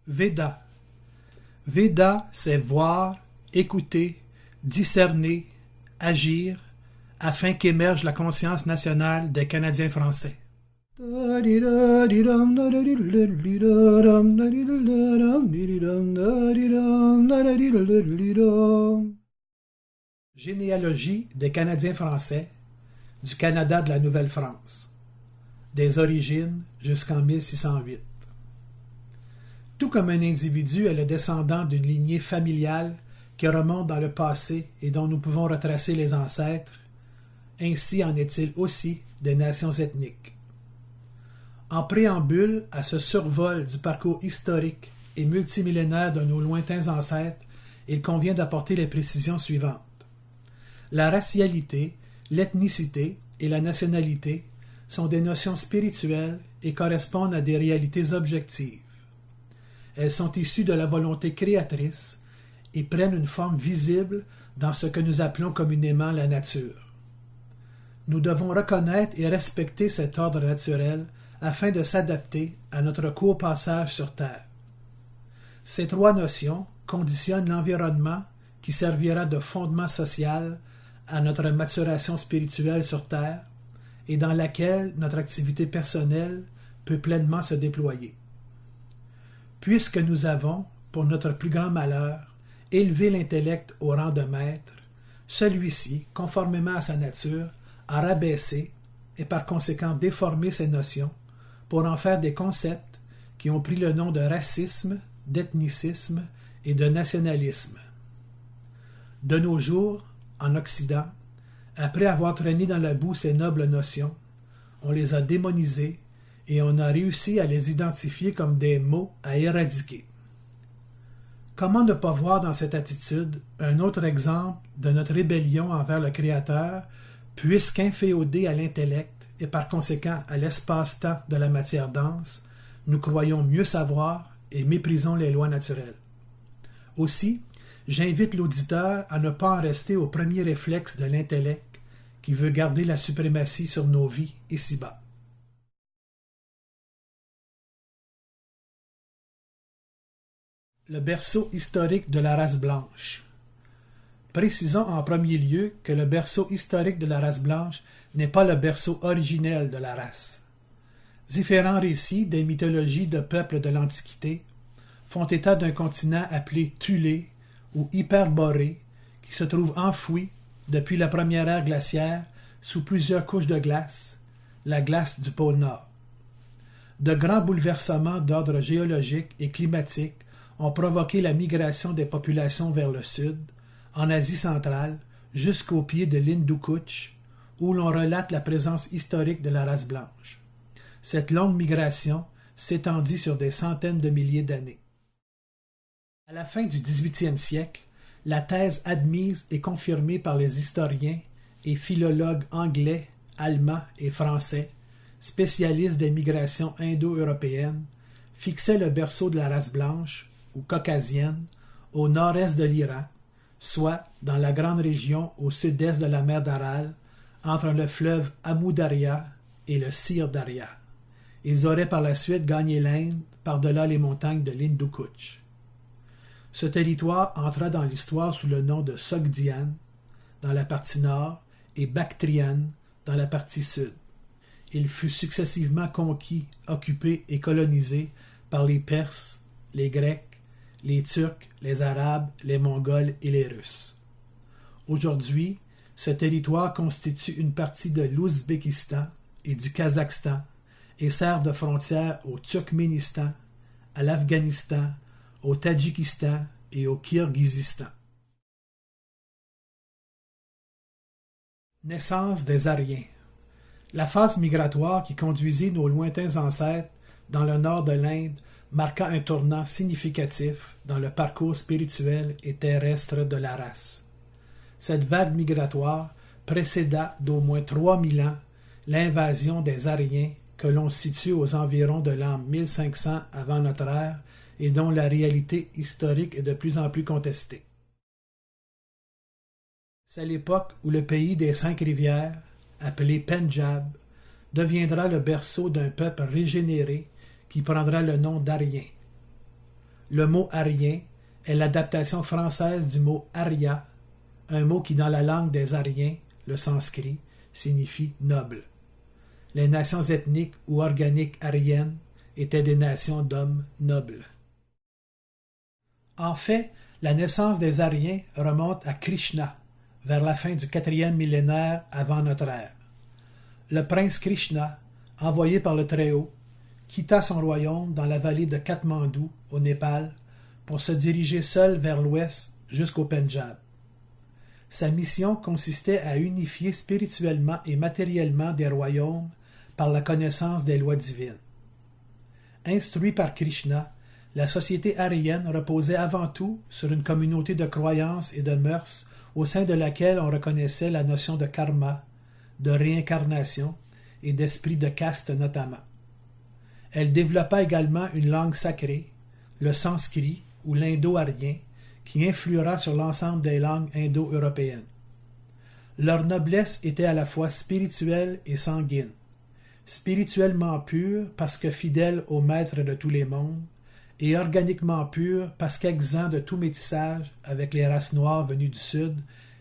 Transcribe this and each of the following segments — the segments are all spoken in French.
Veda. Veda, c'est voir, écouter, discerner, agir, afin qu'émerge la conscience nationale des Canadiens français. Généalogie des Canadiens français, du Canada de la Nouvelle-France, des origines jusqu'en 1608. Tout comme un individu est le descendant d'une lignée familiale qui remonte dans le passé et dont nous pouvons retracer les ancêtres, ainsi en est-il aussi des nations ethniques. En préambule à ce survol du parcours historique et multimillénaire de nos lointains ancêtres, il convient d'apporter les précisions suivantes. La racialité, l'ethnicité et la nationalité sont des notions spirituelles et correspondent à des réalités objectives. Elles sont issues de la volonté créatrice et prennent une forme visible dans ce que nous appelons communément la nature. Nous devons reconnaître et respecter cet ordre naturel afin de s'adapter à notre court passage sur Terre. Ces trois notions conditionnent l'environnement qui servira de fondement social à notre maturation spirituelle sur Terre et dans laquelle notre activité personnelle peut pleinement se déployer. Puisque nous avons, pour notre plus grand malheur, élevé l'intellect au rang de maître, celui-ci, conformément à sa nature, a rabaissé et par conséquent déformé ces notions pour en faire des concepts qui ont pris le nom de racisme, d'ethnicisme et de nationalisme. De nos jours, en Occident, après avoir traîné dans la boue ces nobles notions, on les a démonisées et on a réussi à les identifier comme des maux à éradiquer. Comment ne pas voir dans cette attitude un autre exemple de notre rébellion envers le Créateur, puisqu'inféodés à l'intellect et par conséquent à l'espace-temps de la matière dense, nous croyons mieux savoir et méprisons les lois naturelles. Aussi, j'invite l'auditeur à ne pas en rester au premier réflexe de l'intellect qui veut garder la suprématie sur nos vies ici-bas. Le berceau historique de la race blanche. Précisons en premier lieu que le berceau historique de la race blanche n'est pas le berceau originel de la race. Différents récits des mythologies de peuples de l'Antiquité font état d'un continent appelé Thulé ou Hyperborée qui se trouve enfoui depuis la première ère glaciaire sous plusieurs couches de glace, la glace du pôle Nord. De grands bouleversements d'ordre géologique et climatique ont provoqué la migration des populations vers le sud, en Asie centrale, jusqu'au pied de l'Hindu Kuch, où l'on relate la présence historique de la race blanche. Cette longue migration s'étendit sur des centaines de milliers d'années. À la fin du XVIIIe siècle, la thèse admise et confirmée par les historiens et philologues anglais, allemands et français, spécialistes des migrations indo-européennes, fixait le berceau de la race blanche, ou caucasienne, au nord-est de l'Iran, soit dans la grande région au sud-est de la mer d'Aral, entre le fleuve Amu Darya et le Sir Darya. Ils auraient par la suite gagné l'Inde par-delà les montagnes de l'Hindu Kuch. Ce territoire entra dans l'histoire sous le nom de Sogdiane dans la partie nord et Bactriane dans la partie sud. Il fut successivement conquis, occupé et colonisé par les Perses, les Grecs, les Turcs, les Arabes, les Mongols et les Russes. Aujourd'hui, ce territoire constitue une partie de l'Ouzbékistan et du Kazakhstan et sert de frontière au Turkménistan, à l'Afghanistan, au Tadjikistan et au Kirghizistan. Naissance des Aryens. La phase migratoire qui conduisit nos lointains ancêtres dans le nord de l'Inde marqua un tournant significatif dans le parcours spirituel et terrestre de la race. Cette vague migratoire précéda d'au moins 3000 ans l'invasion des Aryens que l'on situe aux environs de l'an 1500 avant notre ère et dont la réalité historique est de plus en plus contestée. C'est l'époque où le pays des 5 rivières, appelé Pendjab, deviendra le berceau d'un peuple régénéré qui prendra le nom d'Arien. Le mot arien est l'adaptation française du mot Arya, un mot qui dans la langue des Ariens, le sanskrit, signifie noble. Les nations ethniques ou organiques aryennes étaient des nations d'hommes nobles. En fait, la naissance des Ariens remonte à Krishna, vers la fin du 4e millénaire avant notre ère. Le prince Krishna, envoyé par le Très-Haut, quitta son royaume dans la vallée de Katmandou, au Népal, pour se diriger seul vers l'ouest jusqu'au Pendjab. Sa mission consistait à unifier spirituellement et matériellement des royaumes par la connaissance des lois divines. Instruit par Krishna, la société aryenne reposait avant tout sur une communauté de croyances et de mœurs au sein de laquelle on reconnaissait la notion de karma, de réincarnation et d'esprit de caste notamment. Elle développa également une langue sacrée, le sanskrit ou l'indo-arien, qui influera sur l'ensemble des langues indo-européennes. Leur noblesse était à la fois spirituelle et sanguine. Spirituellement pure parce que fidèle au maître de tous les mondes, et organiquement pure parce qu'exempt de tout métissage avec les races noires venues du sud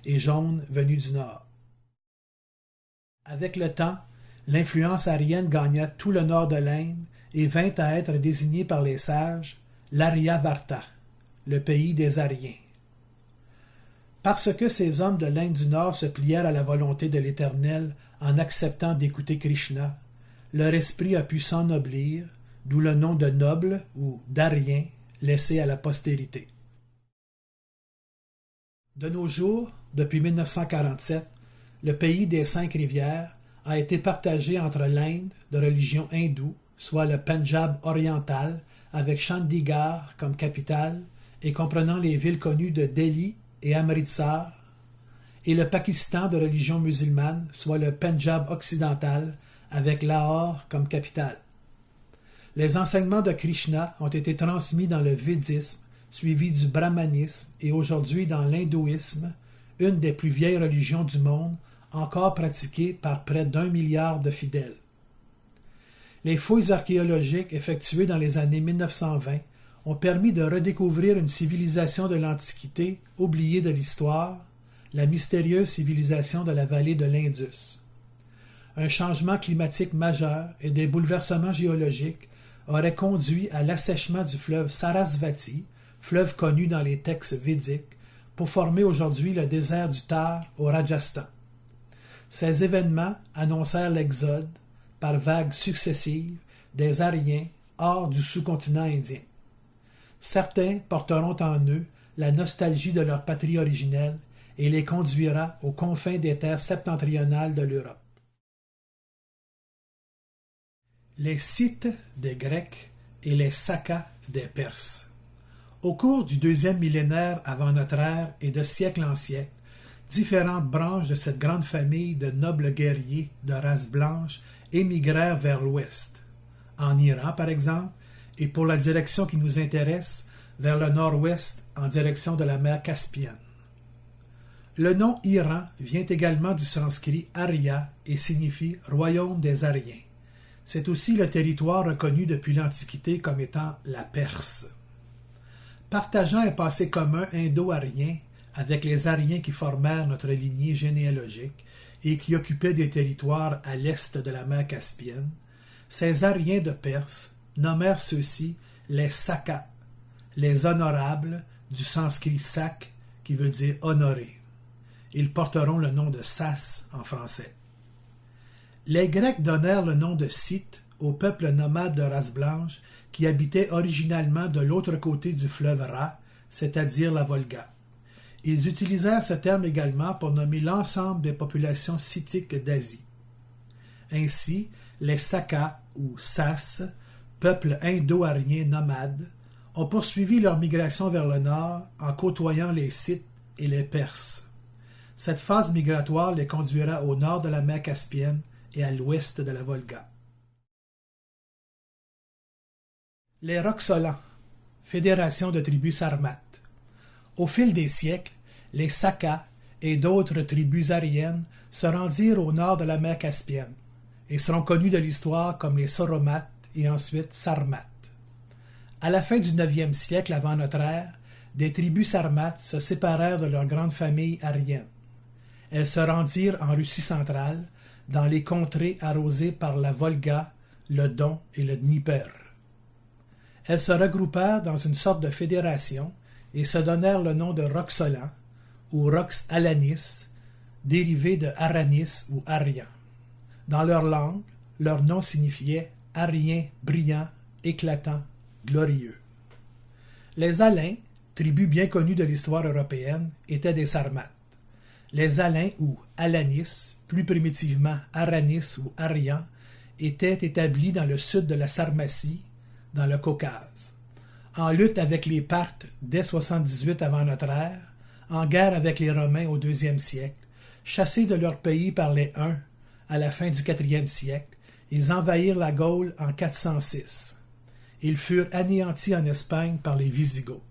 et jaunes venues du nord. Avec le temps, l'influence aryenne gagna tout le nord de l'Inde et vint à être désignée par les sages l'Aryavarta, le pays des Aryens. Parce que ces hommes de l'Inde du Nord se plièrent à la volonté de l'Éternel en acceptant d'écouter Krishna, leur esprit a pu s'ennoblir, d'où le nom de noble ou d'Arien laissé à la postérité. De nos jours, depuis 1947, le pays des 5 rivières a été partagé entre l'Inde de religion hindoue, soit le Pendjab oriental, avec Chandigarh comme capitale et comprenant les villes connues de Delhi et Amritsar, et le Pakistan de religion musulmane, soit le Pendjab occidental, avec Lahore comme capitale. Les enseignements de Krishna ont été transmis dans le védisme, suivi du brahmanisme et aujourd'hui dans l'hindouisme, une des plus vieilles religions du monde, encore pratiquée par près d'1 milliard de fidèles. Les fouilles archéologiques effectuées dans les années 1920 ont permis de redécouvrir une civilisation de l'Antiquité oubliée de l'histoire, la mystérieuse civilisation de la vallée de l'Indus. Un changement climatique majeur et des bouleversements géologiques auraient conduit à l'assèchement du fleuve Sarasvati, fleuve connu dans les textes védiques, pour former aujourd'hui le désert du Thar au Rajasthan. Ces événements annoncèrent l'exode, par vagues successives, des Aryens hors du sous-continent indien. Certains porteront en eux la nostalgie de leur patrie originelle et les conduira aux confins des terres septentrionales de l'Europe. Les Scythes des Grecs et les Sakas des Perses. Au cours du 2e millénaire avant notre ère et de siècle en siècle, différentes branches de cette grande famille de nobles guerriers de race blanche émigrèrent vers l'ouest, en Iran par exemple, et pour la direction qui nous intéresse, vers le nord-ouest en direction de la mer Caspienne. Le nom Iran vient également du sanskrit Arya et signifie « royaume des Aryens ». C'est aussi le territoire reconnu depuis l'Antiquité comme étant la Perse. Partageant un passé commun indo-aryen avec les Aryens qui formèrent notre lignée généalogique et qui occupaient des territoires à l'est de la mer Caspienne, ces Aryens de Perse nommèrent ceux-ci les Sakas, les honorables du sanskrit sak qui veut dire honoré. Ils porteront le nom de Sas en français. Les Grecs donnèrent le nom de Scythes au peuple nomade de race blanche qui habitait originalement de l'autre côté du fleuve Ra, c'est-à-dire la Volga. Ils utilisèrent ce terme également pour nommer l'ensemble des populations scythiques d'Asie. Ainsi, les Sakas ou Sas, peuple indo-aryen nomade, ont poursuivi leur migration vers le nord en côtoyant les Scythes et les Perses. Cette phase migratoire les conduira au nord de la mer Caspienne et à l'ouest de la Volga. Les Roxolans, fédération de tribus sarmates. Au fil des siècles, les Sakas et d'autres tribus aryennes se rendirent au nord de la mer Caspienne et seront connus de l'histoire comme les Sauromates et ensuite Sarmates. À la fin du IXe siècle avant notre ère, des tribus sarmates se séparèrent de leur grande famille aryenne. Elles se rendirent en Russie centrale, dans les contrées arrosées par la Volga, le Don et le Dnieper. Elles se regroupèrent dans une sorte de fédération et se donnèrent le nom de Roxolans ou Rox Alanis, dérivé de Aranis ou Aryan. Dans leur langue, leur nom signifiait Arien, brillant, éclatant, glorieux. Les Alains, tribu bien connue de l'histoire européenne, étaient des Sarmates. Les Alains ou Alanis, plus primitivement Aranis ou Aryan, étaient établis dans le sud de la Sarmatie, dans le Caucase. En lutte avec les Parthes dès 78 avant notre ère, en guerre avec les Romains au IIe siècle, chassés de leur pays par les Huns à la fin du IVe siècle, ils envahirent la Gaule en 406. Ils furent anéantis en Espagne par les Visigoths.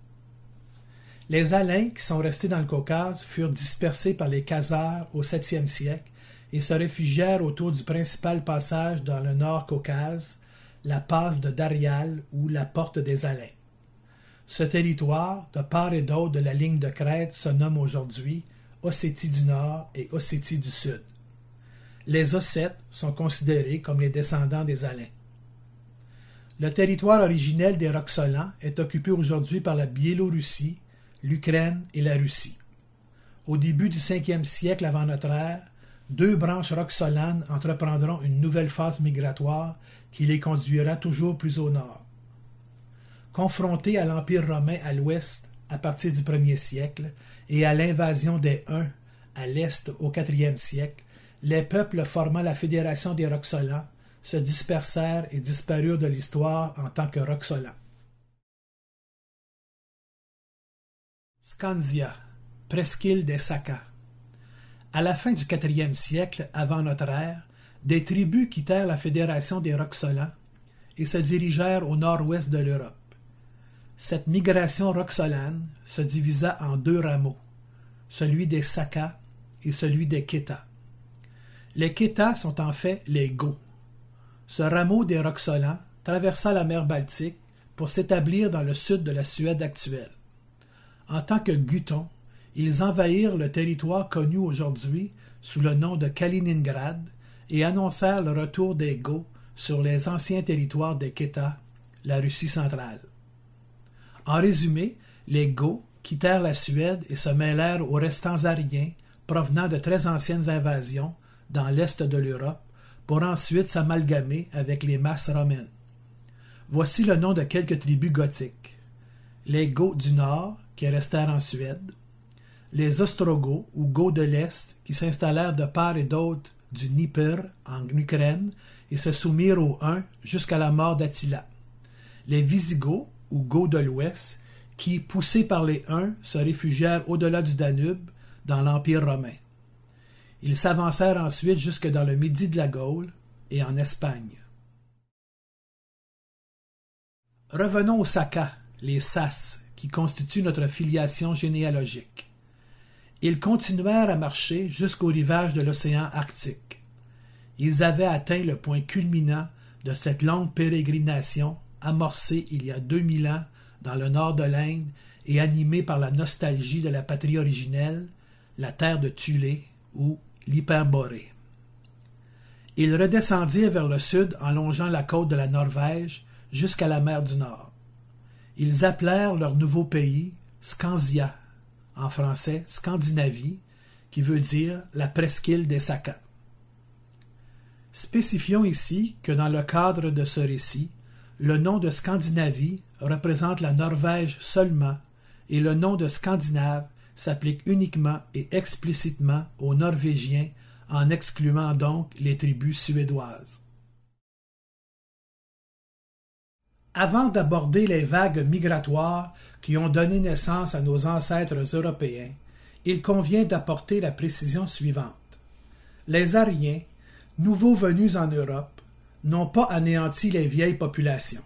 Les Alains, qui sont restés dans le Caucase, furent dispersés par les Khazars au 7e siècle et se réfugièrent autour du principal passage dans le Nord Caucase, la passe de Darial ou la porte des Alains. Ce territoire, de part et d'autre de la ligne de crête, se nomme aujourd'hui Ossétie du Nord et Ossétie du Sud. Les Ossètes sont considérés comme les descendants des Alains. Le territoire originel des Roxolans est occupé aujourd'hui par la Biélorussie, l'Ukraine et la Russie. Au début du 5e siècle avant notre ère, 2 branches roxolanes entreprendront une nouvelle phase migratoire qui les conduira toujours plus au nord. Confrontés à l'Empire romain à l'ouest à partir du 1er siècle et à l'invasion des Huns à l'est au 4e siècle, les peuples formant la Fédération des Roxolans se dispersèrent et disparurent de l'histoire en tant que Roxolans. Scandia, presqu'île des Sakas. À la fin du 4e siècle avant notre ère, des tribus quittèrent la Fédération des Roxolans et se dirigèrent au nord-ouest de l'Europe. Cette migration roxolane se divisa en 2 rameaux, celui des Sakas et celui des Kétas. Les Kétas sont en fait les Goths. Ce rameau des Roxolans traversa la mer Baltique pour s'établir dans le sud de la Suède actuelle. En tant que Gutons, ils envahirent le territoire connu aujourd'hui sous le nom de Kaliningrad et annoncèrent le retour des Goths sur les anciens territoires des Kétas, la Russie centrale. En résumé, les Goths quittèrent la Suède et se mêlèrent aux restants aryens provenant de très anciennes invasions dans l'est de l'Europe pour ensuite s'amalgamer avec les masses romaines. Voici le nom de quelques tribus gothiques. Les Goths du Nord, qui restèrent en Suède, les Ostrogoths ou Goths de l'Est, qui s'installèrent de part et d'autre du Dnieper en Ukraine et se soumirent aux Huns jusqu'à la mort d'Attila, les Visigoths ou Goths de l'Ouest, qui, poussés par les Huns, se réfugièrent au-delà du Danube, dans l'Empire romain. Ils s'avancèrent ensuite jusque dans le midi de la Gaule et en Espagne. Revenons aux Sakas, les Sas, qui constituent notre filiation généalogique. Ils continuèrent à marcher jusqu'au rivage de l'océan Arctique. Ils avaient atteint le point culminant de cette longue pérégrination amorcée il y a 2000 ans dans le nord de l'Inde et animée par la nostalgie de la patrie originelle, la terre de Thulé ou l'Hyperborée. Ils redescendirent vers le sud en longeant la côte de la Norvège jusqu'à la mer du Nord. Ils appelèrent leur nouveau pays Scandia, en français Scandinavie, qui veut dire la presqu'île des Sakas. Spécifions ici que dans le cadre de ce récit, le nom de Scandinavie représente la Norvège seulement et le nom de Scandinave s'applique uniquement et explicitement aux Norvégiens en excluant donc les tribus suédoises. Avant d'aborder les vagues migratoires qui ont donné naissance à nos ancêtres européens, il convient d'apporter la précision suivante. Les Aryens, nouveaux venus en Europe, n'ont pas anéanti les vieilles populations.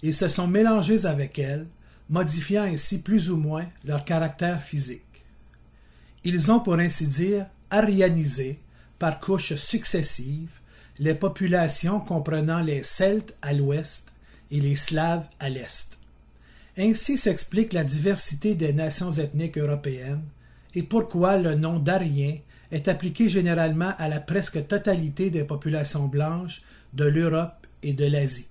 Ils se sont mélangés avec elles, modifiant ainsi plus ou moins leur caractère physique. Ils ont, pour ainsi dire, aryanisé, par couches successives, les populations comprenant les Celtes à l'ouest et les Slaves à l'est. Ainsi s'explique la diversité des nations ethniques européennes et pourquoi le nom d'Arien est appliqué généralement à la presque totalité des populations blanches de l'Europe et de l'Asie.